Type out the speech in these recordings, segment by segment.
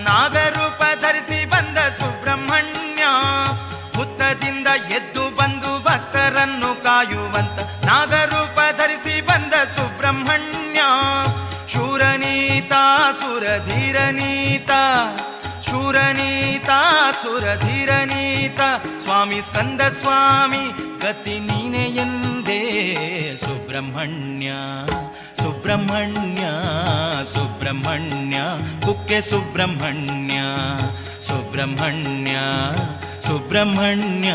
ನಾಗರೂಪ ಧರಿಸಿ ಬಂದ ಸುಬ್ರಹ್ಮಣ್ಯ, ಹುತ್ತದಿಂದ ಎದ್ದು ಬಂದು ಭಕ್ತರನ್ನು ಕಾಯುವಂತ ನಾಗರೂಪ ಧರಿಸಿ ಬಂದ ಸುಬ್ರಹ್ಮಣ್ಯ. ಶೂರನೀತ ಸುರಧೀರನೀತ, ಶೂರನೀತ ಸುರಧೀರನೀತ, ಸ್ವಾಮಿ ಸ್ಕಂದ ಸ್ವಾಮಿ ಗತಿ ನೀನೆ ಎಂದೇ ಸುಬ್ರಹ್ಮಣ್ಯ. ಸುಬ್ರಹ್ಮಣ್ಯ ಸುಬ್ರಹ್ಮಣ್ಯ ಕುಕ್ಕೆ ಸುಬ್ರಹ್ಮಣ್ಯ, ಸುಬ್ರಹ್ಮಣ್ಯ ಸುಬ್ರಹ್ಮಣ್ಯ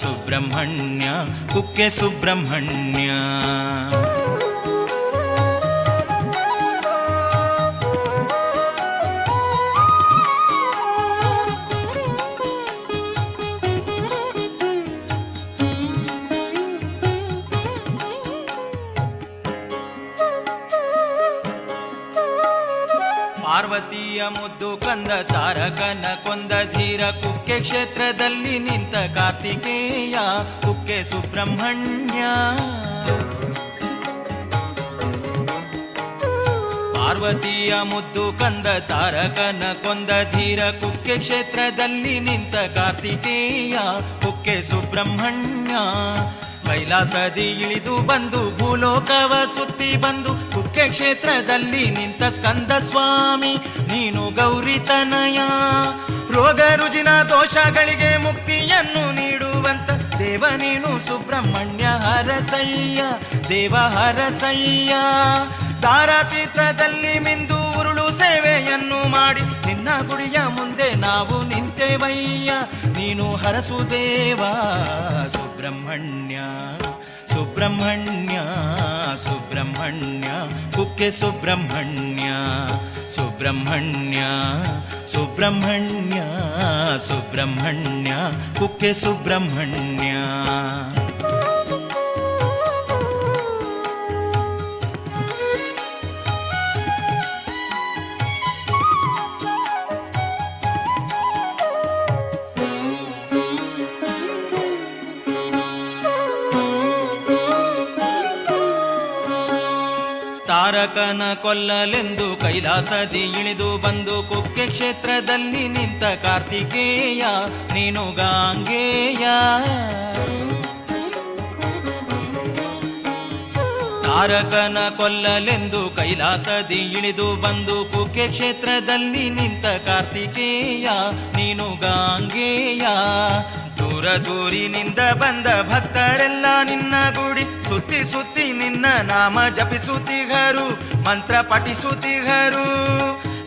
ಸುಬ್ರಹ್ಮಣ್ಯ ಕುಕ್ಕೆ ಸುಬ್ರಹ್ಮಣ್ಯ. ಪಾರ್ವತಿಯ ಮುದ್ದು ಕಂದ ತಾರಕನ ಕೊಂದ ಧೀರ, ಕುಕ್ಕೆ ಕ್ಷೇತ್ರದಲ್ಲಿ ನಿಂತ ಕಾರ್ತಿಕೇಯ ಕುಕ್ಕೆ ಸುಬ್ರಹ್ಮಣ್ಯ. ಪಾರ್ವತಿಯ ಮುದ್ದು ಕಂದ ತಾರಕನ ಕೊಂದ ಧೀರ, ಕುಕ್ಕೆ ಕ್ಷೇತ್ರದಲ್ಲಿ ನಿಂತ ಕಾರ್ತಿಕೇಯ ಕುಕ್ಕೆ ಸುಬ್ರಹ್ಮಣ್ಯ. ಕೈಲಾಸದಿ ಇಳಿದು ಬಂದು ಭೂಲೋಕವ ಸುತ್ತಿ ಬಂದು ಕುಕ್ಕೆ ಕ್ಷೇತ್ರದಲ್ಲಿ ನಿಂತ ಸ್ಕಂದ ಸ್ವಾಮಿ ನೀನು ಗೌರಿತನಯ. ರೋಗ ರುಜಿನ ದೋಷಗಳಿಗೆ ಮುಕ್ತಿಯನ್ನು ನೀಡುವಂತ ದೇವ ನೀನು ಸುಬ್ರಹ್ಮಣ್ಯ ಹರಸಯ್ಯ, ದೇವ ಹರಸಯ್ಯ. ದಾರಾತೀರ್ಥದಲ್ಲಿ ಮಿಂದು ಉರುಳು ಸೇವೆಯನ್ನು ಮಾಡಿ ನಿನ್ನ ಗುಡಿಯ ಮುಂದೆ ನಾವು ನಿಂತೆವಯ್ಯ, ನೀನು ಹರಸು ದೇವ ಸುಬ್ರಹ್ಮಣ್ಯ. ಸುಬ್ರಹ್ಮಣ್ಯ ಸುಬ್ರಹ್ಮಣ್ಯ ಕುಕ್ಕೆ ಸುಬ್ರಹ್ಮಣ್ಯ, ಸುಬ್ರಹ್ಮಣ್ಯ ಸುಬ್ರಹ್ಮಣ್ಯ ಸುಬ್ರಹ್ಮಣ್ಯ ಕುಕ್ಕೆ ಸುಬ್ರಹ್ಮಣ್ಯ. ತಾರಕನ ಕೊಲ್ಲಲೆಂದು ಕೈಲಾಸದಿ ಇಳಿದು ಬಂದು ಕುಕ್ಕೆ ಕ್ಷೇತ್ರದಲ್ಲಿ ನಿಂತ ಕಾರ್ತಿಕೇಯ ನೀನು ಗಾಂಗೇಯ. ತಾರಕನ ಕೊಲ್ಲಲೆಂದು ಕೈಲಾಸದಿ ಇಳಿದು ಬಂದು ಕುಕ್ಕೆ ಕ್ಷೇತ್ರದಲ್ಲಿ ನಿಂತ ಕಾರ್ತಿಕೇಯ ನೀನು ಗಾಂಗೇಯ. ದೂರ ದೂರಿನಿಂದ ಬಂದ ಭಕ್ತರೆಲ್ಲ ನಿನ್ನ ಗುಡಿ ಸುತ್ತಿ ಸುತ್ತಿ ನಿನ್ನ ನಾಮ ಜಪಿಸುತ್ತಿಗರು, ಮಂತ್ರ ಪಠಿಸುತ್ತಿಗರು.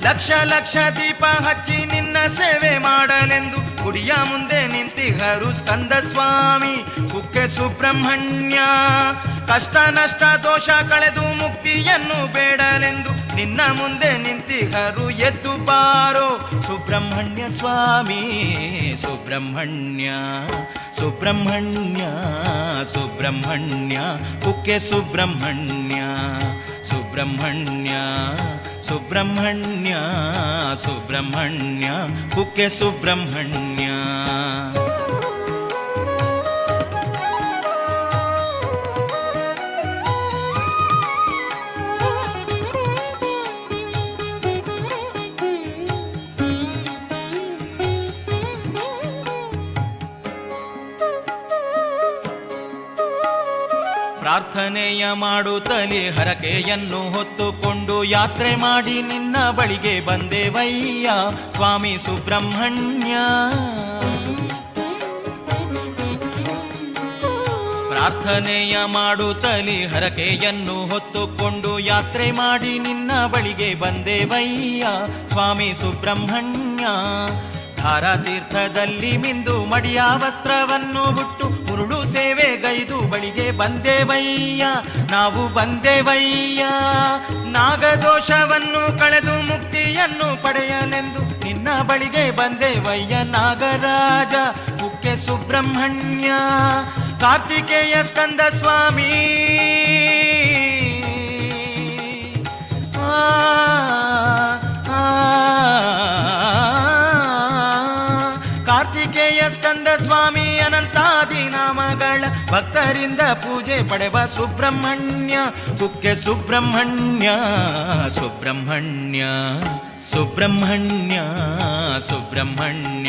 ಲಕ್ಷ ಲಕ್ಷ ದೀಪ ಹಚ್ಚಿ ನಿನ್ನ ಸೇವೆ ಮಾಡಲೆಂದು ಗುಡಿಯ ಮುಂದೆ ನಿಂತಿಗರು ಸ್ಕಂದ ಸ್ವಾಮಿ ಕುಕ್ಕೆ ಸುಬ್ರಹ್ಮಣ್ಯ. ಕಷ್ಟ ನಷ್ಟ ದೋಷ ಕಳೆದು ಮುಕ್ತಿಯನ್ನು ಬೇಡಲೆಂದು ನಿನ್ನ ಮುಂದೆ ನಿಂತಿಗರು, ಎದ್ದು ಬಾರೋ ಸುಬ್ರಹ್ಮಣ್ಯ ಸ್ವಾಮಿ. ಸುಬ್ರಹ್ಮಣ್ಯ ಸುಬ್ರಹ್ಮಣ್ಯ ಸುಬ್ರಹ್ಮಣ್ಯ ಕುಕ್ಕೆ ಸುಬ್ರಹ್ಮಣ್ಯ, ಸುಬ್ರಹ್ಮಣ್ಯ ಸುಬ್ರಹ್ಮಣ್ಯ ಸುಬ್ರಹ್ಮಣ್ಯ ಕುಕ್ಕೆ ಸುಬ್ರಹ್ಮಣ್ಯ. ಪ್ರಾರ್ಥನೆಯ ಮಾಡುತ್ತಲೇ ಹರಕೆಯನ್ನು ಹೊತ್ತುಕೊಂಡು ಯಾತ್ರೆ ಮಾಡಿ ನಿನ್ನ ಬಳಿಗೆ ಬಂದೆವಯ್ಯ ಸ್ವಾಮಿ ಸುಬ್ರಹ್ಮಣ್ಯ. ಪ್ರಾರ್ಥನೆಯ ಮಾಡುತ್ತಲೇ ಹರಕೆಯನ್ನು ಹೊತ್ತುಕೊಂಡು ಯಾತ್ರೆ ಮಾಡಿ ನಿನ್ನ ಬಳಿಗೆ ಬಂದೆವಯ್ಯ ಸ್ವಾಮಿ ಸುಬ್ರಹ್ಮಣ್ಯ. ಧಾರಾತೀರ್ಥದಲ್ಲಿ ಮಿಂದು ಮಡಿಯ ವಸ್ತ್ರವನ್ನು ಬಿಟ್ಟು ಉರುಳು ಸೇವೆಗೈದು ಬಳಿಗೆ ಬಂದೆವಯ್ಯ ನಾವು ಬಂದೆವಯ್ಯ. ನಾಗದೋಷವನ್ನು ಕಳೆದು ಮುಕ್ತಿಯನ್ನು ಪಡೆಯಲೆಂದು ನಿನ್ನ ಬಳಿಗೆ ಬಂದೆವಯ್ಯ ನಾಗರಾಜ ಕುಕ್ಕೆ ಸುಬ್ರಹ್ಮಣ್ಯ. ಕಾರ್ತಿಕೇಯ ಸ್ಕಂದ ಸ್ವಾಮಿ ಕಾರ್ತಿಕೇಯ ಸ್ಕಂದ ಸ್ವಾಮಿ ಅನಂತಾದಿ ನಾಮಗಳ ಭಕ್ತರಿಂದ ಪೂಜೆ ಪಡೆವ ಸುಬ್ರಹ್ಮಣ್ಯ ಕುಕ್ಕೆ ಸುಬ್ರಹ್ಮಣ್ಯ. ಸುಬ್ರಹ್ಮಣ್ಯ ಸುಬ್ರಹ್ಮಣ್ಯ ಸುಬ್ರಹ್ಮಣ್ಯ